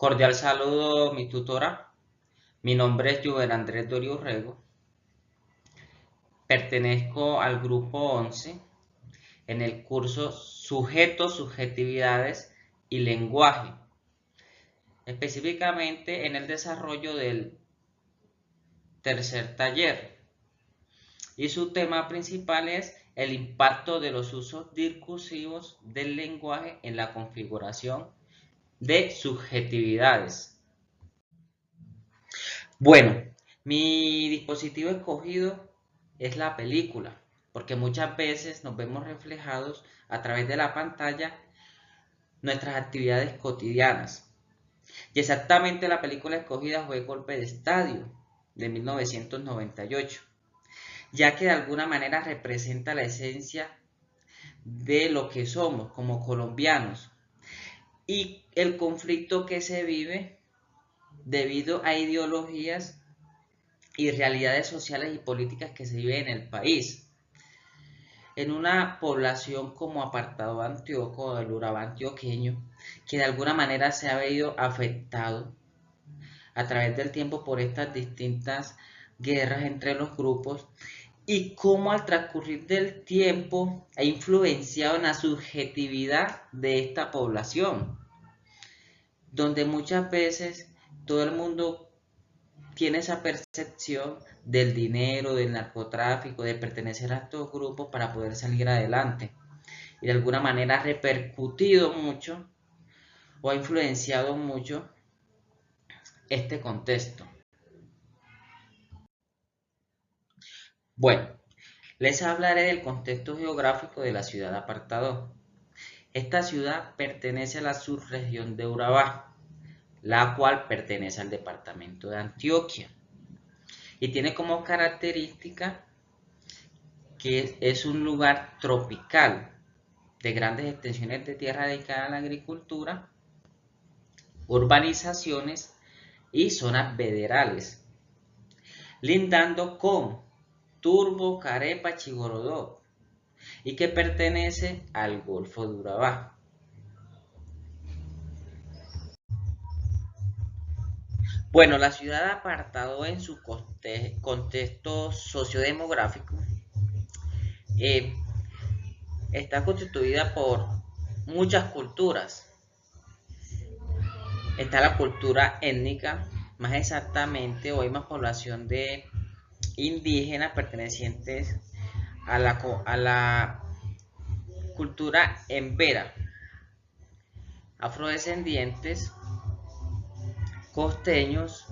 Cordial saludo, mi tutora. Mi nombre es Juven Andrés Dorio Urrego. Pertenezco al grupo 11 en el curso Sujetos, Subjetividades y Lenguaje, específicamente en el desarrollo del tercer taller. Y su tema principal es el impacto de los usos discursivos del lenguaje en la configuración de subjetividades. Bueno, mi dispositivo escogido es la película, porque muchas veces nos vemos reflejados a través de la pantalla nuestras actividades cotidianas. Y exactamente la película escogida fue Golpe de Estadio de 1998, ya que de alguna manera representa la esencia de lo que somos como colombianos y el conflicto que se vive debido a ideologías y realidades sociales y políticas que se viven en el país. En una población como Apartado Antioco, el Urabá antioqueño, que de alguna manera se ha visto afectado a través del tiempo por estas distintas guerras entre los grupos y cómo al transcurrir del tiempo ha influenciado en la subjetividad de esta población, donde muchas veces todo el mundo tiene esa percepción del dinero, del narcotráfico, de pertenecer a estos grupos para poder salir adelante. Y de alguna manera ha repercutido mucho o ha influenciado mucho este contexto. Bueno, les hablaré del contexto geográfico de la ciudad de Apartadó. Esta ciudad pertenece a la subregión de Urabá, la cual pertenece al departamento de Antioquia y tiene como característica que es un lugar tropical de grandes extensiones de tierra dedicada a la agricultura, urbanizaciones y zonas veredales, lindando con Turbo, Carepa, Chigorodó y que pertenece al Golfo de Urabá. Bueno, la ciudad de Apartado en su contexto sociodemográfico eh, está constituida por muchas culturas. Está la cultura étnica, más exactamente, o hay más población de indígenas pertenecientes a la cultura embera, afrodescendientes, costeños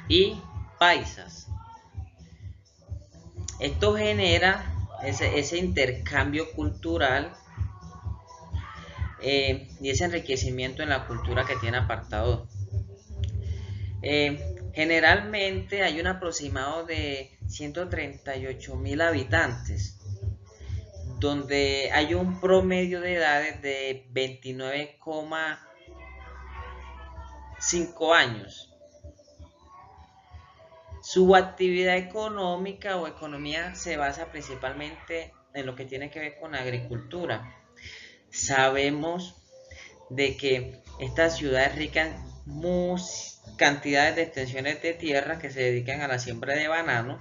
y paisas. Esto genera ese intercambio cultural y ese enriquecimiento en la cultura que tiene Apartado. Generalmente hay un aproximado de 138.000 habitantes, donde hay un promedio de edades de 29,5 años. Su actividad económica o economía se basa principalmente en lo que tiene que ver con la agricultura. Sabemos de que esta ciudad es rica en cantidades de extensiones de tierra que se dedican a la siembra de banano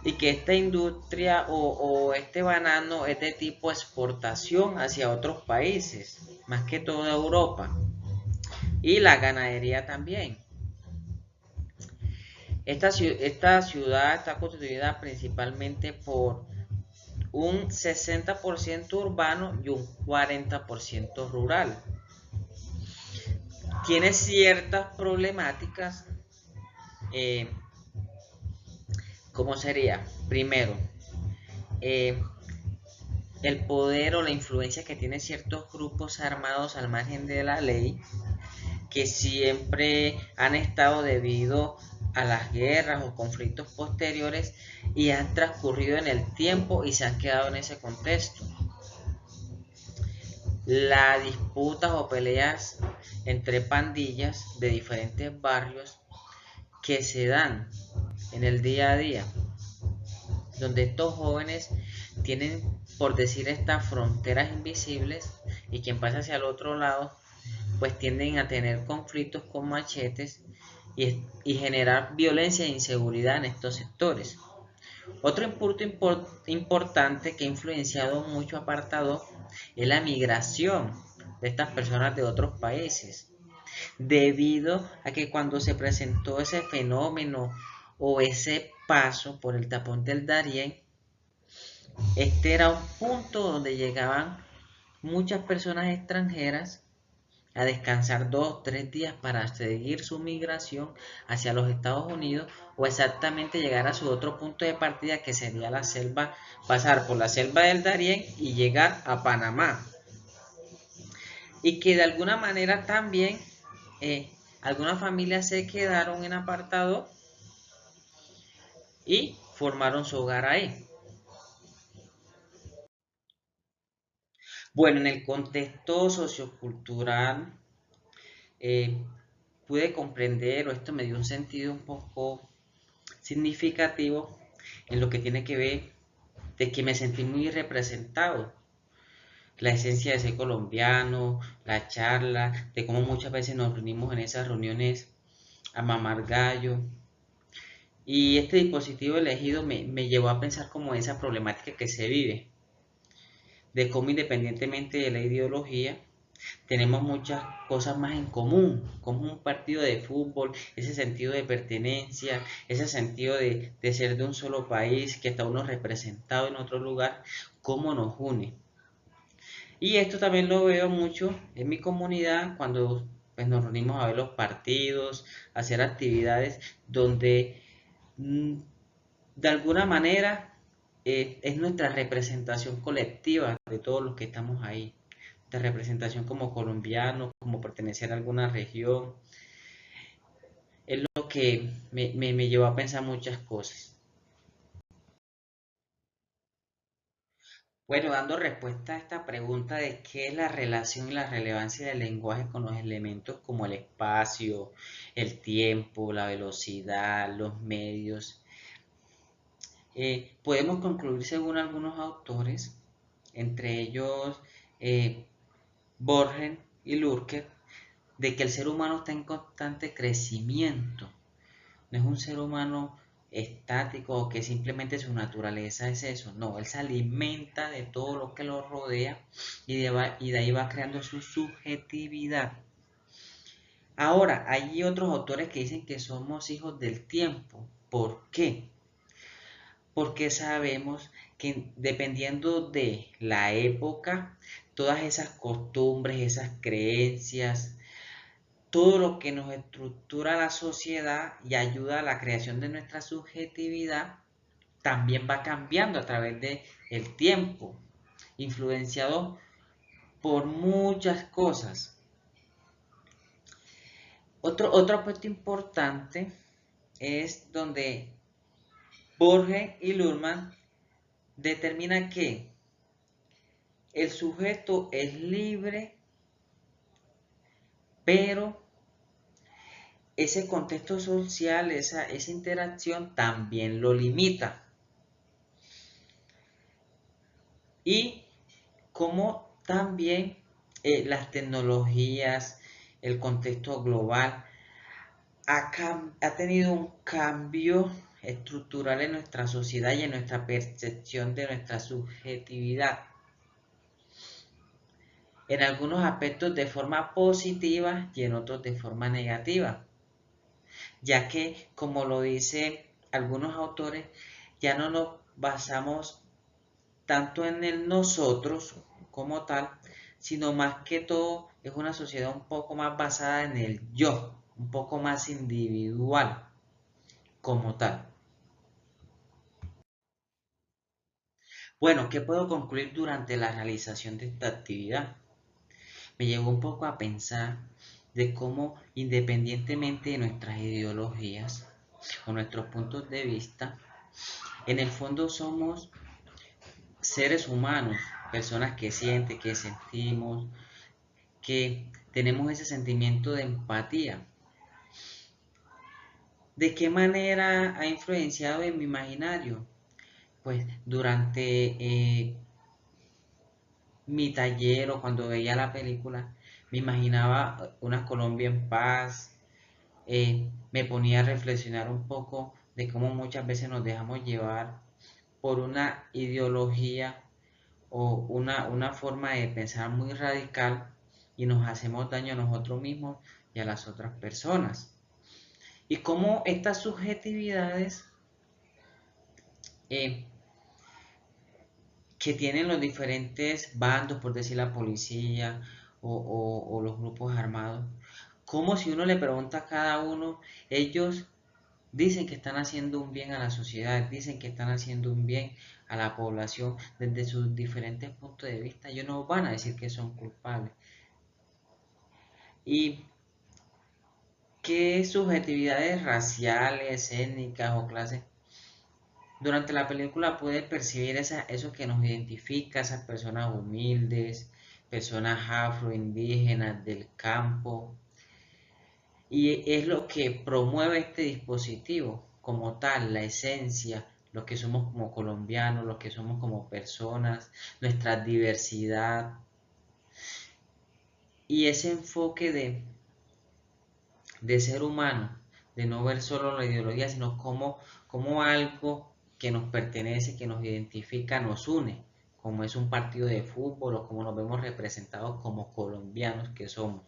y que esta industria o este banano es de tipo exportación hacia otros países, más que todo Europa, y la ganadería también. Esta ciudad está constituida principalmente por un 60% urbano y un 40% rural. Tiene ciertas problemáticas, eh, ¿cómo sería? Primero, eh, el poder o la influencia que tienen ciertos grupos armados al margen de la ley, que siempre han estado debido a las guerras o conflictos posteriores y han transcurrido en el tiempo y se han quedado en ese contexto. Las disputas o peleas entre pandillas de diferentes barrios que se dan en el día a día, donde estos jóvenes tienen, por decir, estas fronteras invisibles y quien pasa hacia el otro lado pues tienden a tener conflictos con machetes y generar violencia e inseguridad en estos sectores. Otro punto importante que ha influenciado mucho apartado es la migración de estas personas de otros países, debido a que cuando se presentó ese fenómeno o ese paso por el tapón del Darién, este era un punto donde llegaban muchas personas extranjeras a descansar 2 o 3 días para seguir su migración hacia los Estados Unidos o exactamente llegar a su otro punto de partida que sería la selva, pasar por la selva del Darién y llegar a Panamá. Y que de alguna manera también algunas familias se quedaron en apartado y formaron su hogar ahí. Bueno, en el contexto sociocultural pude comprender, o esto me dio un sentido un poco significativo en lo que tiene que ver de que me sentí muy representado. La esencia de ser colombiano, la charla, de cómo muchas veces nos reunimos en esas reuniones a mamar gallo. Y este dispositivo elegido me llevó a pensar como esa problemática que se vive, de cómo independientemente de la ideología, tenemos muchas cosas más en común, como un partido de fútbol, ese sentido de pertenencia, ese sentido de ser de un solo país, que está uno representado en otro lugar, cómo nos une. Y esto también lo veo mucho en mi comunidad cuando pues, nos reunimos a ver los partidos, a hacer actividades donde mm, de alguna manera es nuestra representación colectiva de todos los que estamos ahí, de representación como colombianos, como pertenecer a alguna región, es lo que me llevó a pensar muchas cosas. Bueno, dando respuesta a esta pregunta de qué es la relación y la relevancia del lenguaje con los elementos como el espacio, el tiempo, la velocidad, los medios, podemos concluir según algunos autores, entre ellos eh, Borges y Lurker, de que el ser humano está en constante crecimiento. No es un ser humano estático o que simplemente su naturaleza es eso. No, él se alimenta de todo lo que lo rodea y de ahí va creando su subjetividad. Ahora, hay otros autores que dicen que somos hijos del tiempo. ¿Por qué? Porque sabemos que dependiendo de la época, todas esas costumbres, esas creencias, todo lo que nos estructura la sociedad y ayuda a la creación de nuestra subjetividad también va cambiando a través de el tiempo, influenciado por muchas cosas. Otro aspecto importante es donde Borges y Luhrmann determinan que el sujeto es libre, pero ese contexto social, esa interacción también lo limita. Y como también las tecnologías, el contexto global ha tenido un cambio estructural en nuestra sociedad y en nuestra percepción de nuestra subjetividad. En algunos aspectos de forma positiva y en otros de forma negativa, ya que, como lo dicen algunos autores, ya no nos basamos tanto en el nosotros como tal, sino más que todo es una sociedad un poco más basada en el yo, un poco más individual como tal. Bueno, ¿qué puedo concluir durante la realización de esta actividad? Me llevó un poco a pensar de cómo independientemente de nuestras ideologías o nuestros puntos de vista, en el fondo somos seres humanos, personas que sienten, que sentimos, que tenemos ese sentimiento de empatía. ¿De qué manera ha influenciado en mi imaginario? Pues durante mi taller o cuando veía la película, me imaginaba una Colombia en paz, me ponía a reflexionar un poco de cómo muchas veces nos dejamos llevar por una ideología o una forma de pensar muy radical y nos hacemos daño a nosotros mismos y a las otras personas. Y cómo estas subjetividades eh, que tienen los diferentes bandos, por decir la policía o los grupos armados, como si uno le pregunta a cada uno, ellos dicen que están haciendo un bien a la sociedad, dicen que están haciendo un bien a la población desde sus diferentes puntos de vista. Ellos no van a decir que son culpables. ¿Y qué subjetividades raciales, étnicas o clases? Durante la película pude percibir eso que nos identifica, esas personas humildes, personas afroindígenas del campo, y es lo que promueve este dispositivo como tal, la esencia, lo que somos como colombianos, lo que somos como personas, nuestra diversidad y ese enfoque de ser humano, de no ver solo la ideología, sino como algo que nos pertenece, que nos identifica, nos une, como es un partido de fútbol o como nos vemos representados como colombianos que somos.